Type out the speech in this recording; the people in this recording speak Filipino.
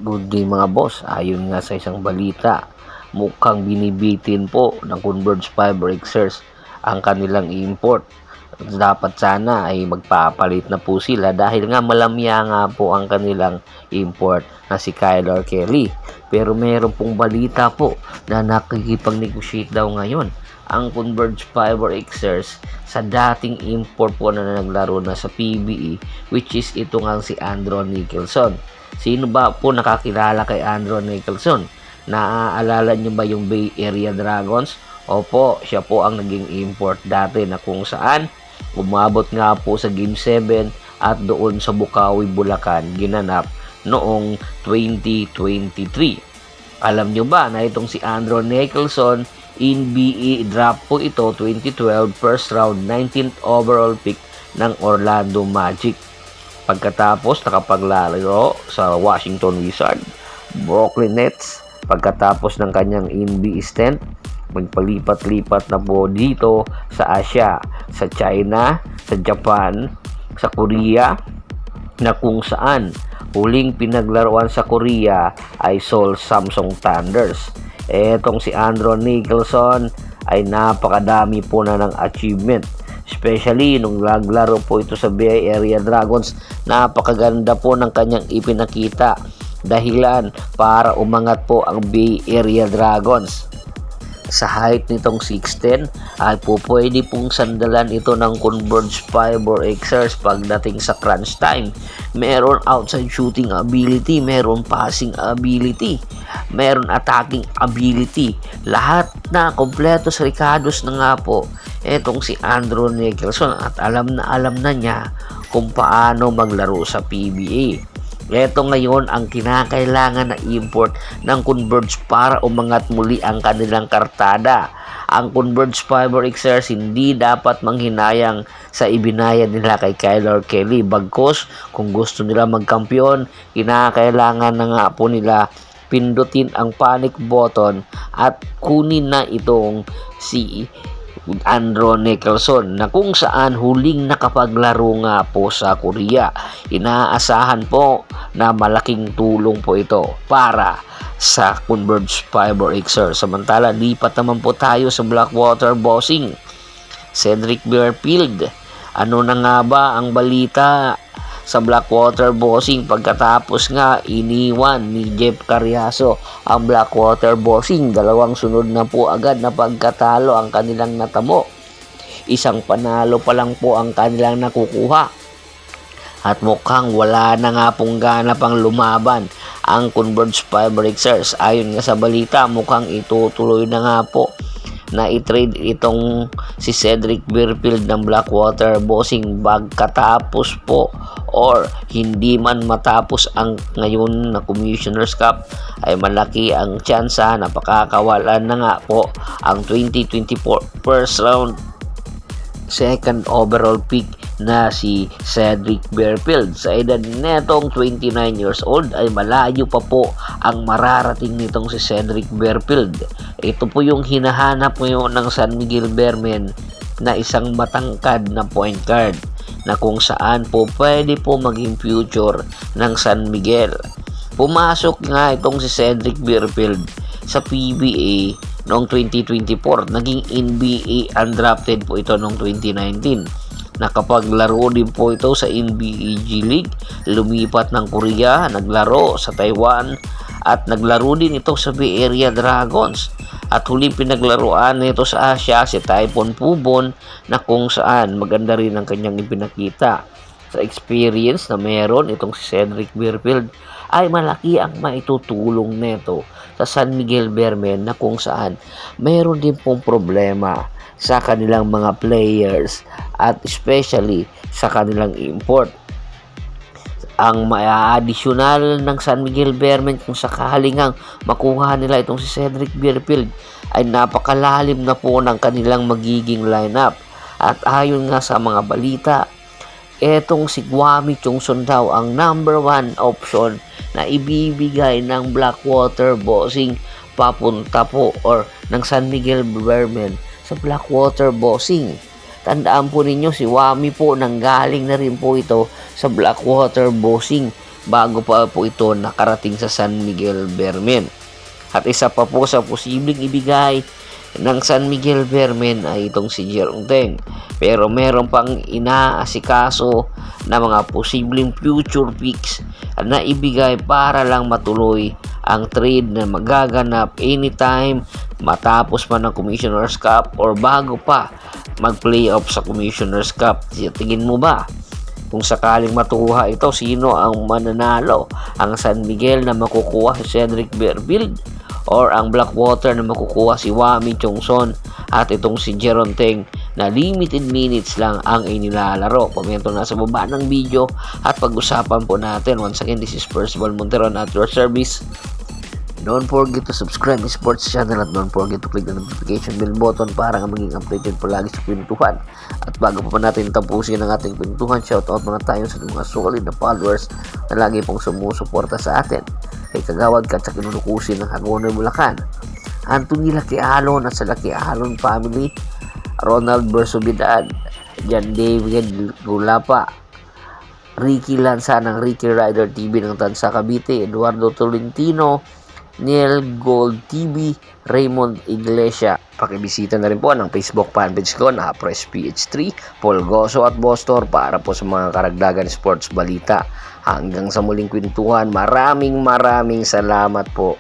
Good day mga boss, ayon nga sa isang balita, mukhang binibitin po ng Converge Fiber Xers ang kanilang import. Dapat sana ay magpapalit na po sila dahil nga malamya nga po ang kanilang import na si Kyler Kelly. Pero meron pong balita po na nakikipag-negotiate daw ngayon ang Converge Fiber Xers sa dating import po na naglaro na sa PBE, which is ito nga si Andron Nicholson. Sino ba po nakakilala kay Andron Nicholson? Naaalala nyo ba yung Bay Area Dragons? Opo, siya po ang naging import dati na kung saan umabot nga po sa Game 7 at doon sa Bukawi, Bulacan ginanap noong 2023. Alam nyo ba na itong si Andron Nicholson, NBA draft po ito 2012, first round, 19th overall pick ng Orlando Magic. Pagkatapos nakapaglaro sa Washington Wizards, Brooklyn Nets, pagkatapos ng kanyang NBA stint, magpalipat-lipat na po dito sa Asia, sa China, sa Japan, sa Korea, na kung saan huling pinaglaruan sa Korea ay Seoul Samsung Thunders. Etong si Andron Nicholson ay napakadami po na ng achievement. Especially nung naglaro po ito sa Bay Area Dragons, napakaganda po ng kanyang ipinakita. Dahilan para umangat po ang Bay Area Dragons. Sa height nitong 6'10" ay po pwede pong sandalan ito ng Converge Fiber Xers pagdating sa crunch time. Meron outside shooting ability, meron passing ability, meron attacking ability. Lahat na kompleto sa Ricardos na nga po etong si Andron Nicholson at alam na niya kung paano maglaro sa PBA. Ito ngayon ang kinakailangan na import ng Converge para umangat muli ang kanilang kartada. Ang Converge Fiber Xers hindi dapat manghinayang sa ibinayad nila kay Kyler Kelly. Bagkus kung gusto nila magkampiyon, kinakailangan na nga po nila pindutin ang panic button at kunin na itong si Andron Nicholson na kung saan huling nakapaglaro nga po sa Korea. Inaasahan po na malaking tulong po ito para sa Converge Fiber Xers. Samantala, lipat naman po tayo sa Blackwater Bossing. Cedric Bearfield, ano na nga ba ang balita sa Blackwater Bossing pagkatapos nga iniwan ni Jeff Carriazo ang Blackwater Bossing? Dalawang sunod na po agad na pagkatalo ang kanilang natamo. Isang panalo pa lang po ang kanilang nakukuha. At mukhang wala na nga pong gana pang lumaban ang Converge Fiber Xers. Ayon nga sa balita, mukhang itutuloy na nga po na i-trade itong si Cedric Bearfield ng Blackwater Bossing pagkatapos po or hindi man matapos ang ngayon na Commissioner's Cup ay malaki ang tsansa na pakakawalan na nga po ang 2024 first round second overall pick na si Cedric Bearfield. Sa edad netong 29 years old ay malayo pa po ang mararating nitong si Cedric Bearfield. Ito po yung hinahanap ngayon ng San Miguel Bearmen na isang matangkad na point guard na kung saan po pwede po maging future ng San Miguel. Pumasok nga itong si Cedric Bearfield sa PBA noong 2024. Naging NBA undrafted po ito noong 2019. Nakapaglaro din po ito sa NBA G League, lumipat ng Korea, naglaro sa Taiwan at naglaro din ito sa Bay Area Dragons. At huling pinaglaruan nito sa Asia si Typhoon Pubon na kung saan maganda rin ang kanyang ipinakita. Sa experience na meron itong si Cedric Bearfield ay malaki ang maitutulong nito sa San Miguel Bearmen na kung saan meron din pong problema sa kanilang mga players at especially sa kanilang import. Ang additional ng San Miguel Bearmen kung sakaling ang makuha nila itong si Cedric Bearfield ay napakalalim na po ng kanilang magiging lineup. At ayon nga sa mga balita, etong si Kwame Chungson daw ang number 1 option na ibibigay ng Blackwater Bossing papunta po or ng San Miguel Bearmen sa Blackwater Bossing. Tandaan po ninyo si Wami po nanggaling na rin po ito sa Blackwater Bossing. bago pa po ito nakarating sa San Miguel Bermen. At isa pa po sa posibleng ibigay ng San Miguel Bermen ay itong si Jerome Teng. Pero meron pang inaasikaso na mga posibleng future picks na ibigay para lang matuloy ang trade na magaganap anytime matapos man ng Commissioner's Cup or bago pa mag-playoff sa Commissioner's Cup. Tingin mo ba, kung sakaling matukuha ito, sino ang mananalo? Ang San Miguel na makukuha si Cedric Berbild or ang Blackwater na makukuha si Wami Chongson at itong si Jeron Teng na limited minutes lang ang inilalaro? Komento na sa baba ng video at pag-usapan po natin. Once again, this is Percival Monteron at your service. Don't forget to subscribe to Sports Channel at don't forget to click the notification bell button para maging updated palagi sa kwentuhan. At bago pa natin tapusin ang ating kwentuhan, shoutout muna tayo sa mga solid na followers na lagi pong sumusuporta sa atin. Kay Kagawad Kat sa Kinulukusin ng Hagonoy, Bulacan, Anthony Laquialon at sa Laquialon family, Ronald Bersobidad, Jan David Gulapa, Ricky Lanza ng Ricky Rider TV ng Tansa Cavite, Eduardo Tolentino, Neil Gold TV, Raymond Iglesia. Pakibisita na rin po ang Facebook fanpage ko na Press PH3, Paul Goso at Bostor para po sa mga karagdagan sports balita. Hanggang sa muling kwentuhan, maraming salamat po.